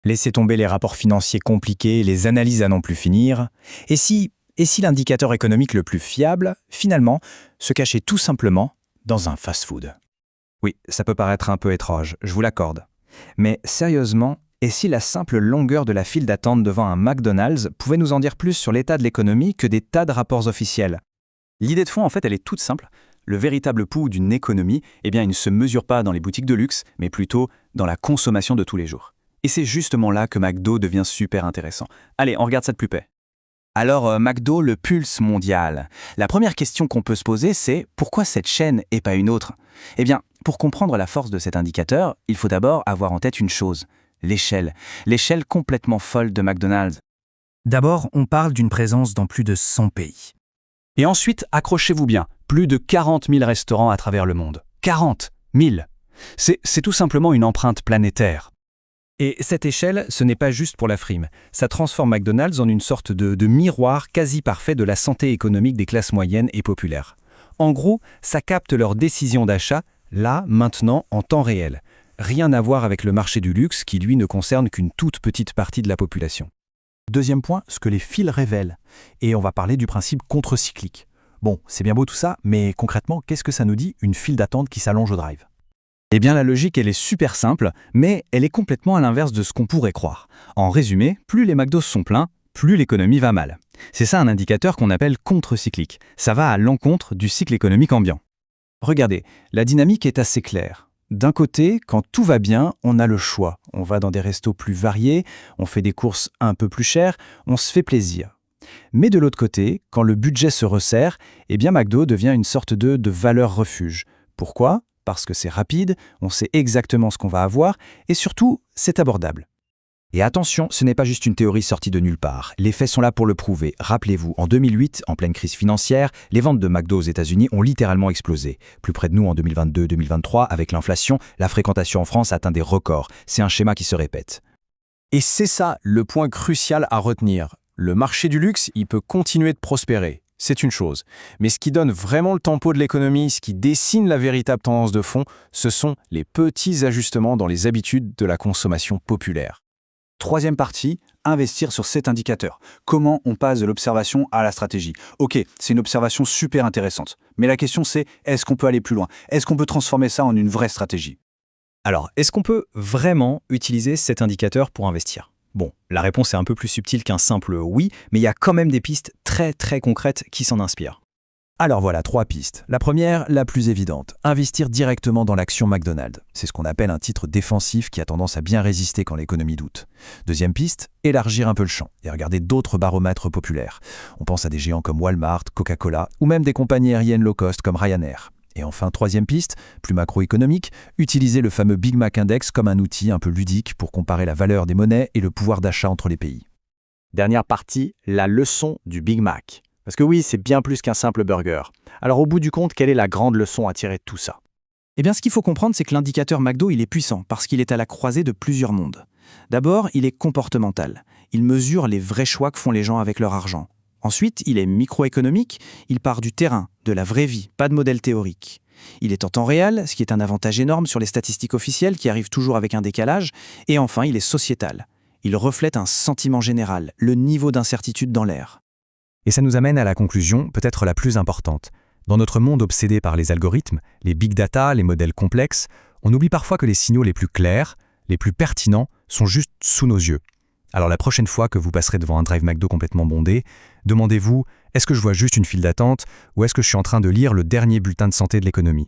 Laisser tomber les rapports financiers compliqués, les analyses à n'en plus finir. Et si l'indicateur économique le plus fiable, finalement, se cachait tout simplement dans un fast-food? Oui, ça peut paraître un peu étrange, je vous l'accorde. Mais sérieusement, et si la simple longueur de la file d'attente devant un McDonald's pouvait nous en dire plus sur l'état de l'économie que des tas de rapports officiels? L'idée de fond, en fait, elle est toute simple. Le véritable pouls d'une économie, il ne se mesure pas dans les boutiques de luxe, mais plutôt dans la consommation de tous les jours. Et c'est justement là que McDo devient super intéressant. Allez, on regarde ça de plus près. Alors, McDo, le pulse mondial. La première question qu'on peut se poser, c'est pourquoi cette chaîne et pas une autre? Eh bien, pour comprendre la force de cet indicateur, il faut d'abord avoir en tête une chose, l'échelle. L'échelle complètement folle de McDonald's. D'abord, on parle d'une présence dans plus de 100 pays. Et ensuite, accrochez-vous bien, plus de 40 000 restaurants à travers le monde. 40 000! C'est tout simplement une empreinte planétaire. Et cette échelle, ce n'est pas juste pour la frime. Ça transforme McDonald's en une sorte de miroir quasi parfait de la santé économique des classes moyennes et populaires. En gros, ça capte leurs décisions d'achat, là, maintenant, en temps réel. Rien à voir avec le marché du luxe qui, lui, ne concerne qu'une toute petite partie de la population. Deuxième point, ce que les fils révèlent. Et on va parler du principe contre-cyclique. Bon, c'est bien beau tout ça, mais concrètement, qu'est-ce que ça nous dit, une file d'attente qui s'allonge au drive? Eh bien, la logique, elle est super simple, mais elle est complètement à l'inverse de ce qu'on pourrait croire. En résumé, plus les McDo sont pleins, plus l'économie va mal. C'est ça un indicateur qu'on appelle contre-cyclique. Ça va à l'encontre du cycle économique ambiant. Regardez, la dynamique est assez claire. D'un côté, quand tout va bien, on a le choix. On va dans des restos plus variés, on fait des courses un peu plus chères, on se fait plaisir. Mais de l'autre côté, quand le budget se resserre, eh bien McDo devient une sorte de valeur refuge. Pourquoi ? Parce que c'est rapide, on sait exactement ce qu'on va avoir, et surtout, c'est abordable. Et attention, ce n'est pas juste une théorie sortie de nulle part. Les faits sont là pour le prouver. Rappelez-vous, en 2008, en pleine crise financière, les ventes de McDo aux États-Unis ont littéralement explosé. Plus près de nous en 2022-2023, avec l'inflation, la fréquentation en France atteint des records. C'est un schéma qui se répète. Et c'est ça le point crucial à retenir. Le marché du luxe, il peut continuer de prospérer. C'est une chose. Mais ce qui donne vraiment le tempo de l'économie, ce qui dessine la véritable tendance de fond, ce sont les petits ajustements dans les habitudes de la consommation populaire. Troisième partie, investir sur cet indicateur. Comment on passe de l'observation à la stratégie? Ok, c'est une observation super intéressante. Mais la question c'est, est-ce qu'on peut aller plus loin? Est-ce qu'on peut transformer ça en une vraie stratégie? Alors, est-ce qu'on peut vraiment utiliser cet indicateur pour investir? Bon, la réponse est un peu plus subtile qu'un simple oui, mais il y a quand même des pistes très concrètes qui s'en inspirent. Alors voilà, 3 pistes. La première, la plus évidente, investir directement dans l'action McDonald's. C'est ce qu'on appelle un titre défensif qui a tendance à bien résister quand l'économie doute. Deuxième piste, élargir un peu le champ et regarder d'autres baromètres populaires. On pense à des géants comme Walmart, Coca-Cola ou même des compagnies aériennes low cost comme Ryanair. Et enfin, troisième piste, plus macroéconomique, utiliser le fameux Big Mac Index comme un outil un peu ludique pour comparer la valeur des monnaies et le pouvoir d'achat entre les pays. Dernière partie, la leçon du Big Mac. Parce que oui, c'est bien plus qu'un simple burger. Alors au bout du compte, quelle est la grande leçon à tirer de tout ça? Eh bien, ce qu'il faut comprendre, c'est que l'indicateur McDo, il est puissant parce qu'il est à la croisée de plusieurs mondes. D'abord, il est comportemental. Il mesure les vrais choix que font les gens avec leur argent. Ensuite, il est microéconomique, il part du terrain, de la vraie vie, pas de modèle théorique. Il est en temps réel, ce qui est un avantage énorme sur les statistiques officielles qui arrivent toujours avec un décalage. Et enfin, il est sociétal. Il reflète un sentiment général, le niveau d'incertitude dans l'air. Et ça nous amène à la conclusion, peut-être la plus importante. Dans notre monde obsédé par les algorithmes, les big data, les modèles complexes, on oublie parfois que les signaux les plus clairs, les plus pertinents, sont juste sous nos yeux. Alors la prochaine fois que vous passerez devant un drive McDo complètement bondé, demandez-vous, est-ce que je vois juste une file d'attente ou est-ce que je suis en train de lire le dernier bulletin de santé de l'économie?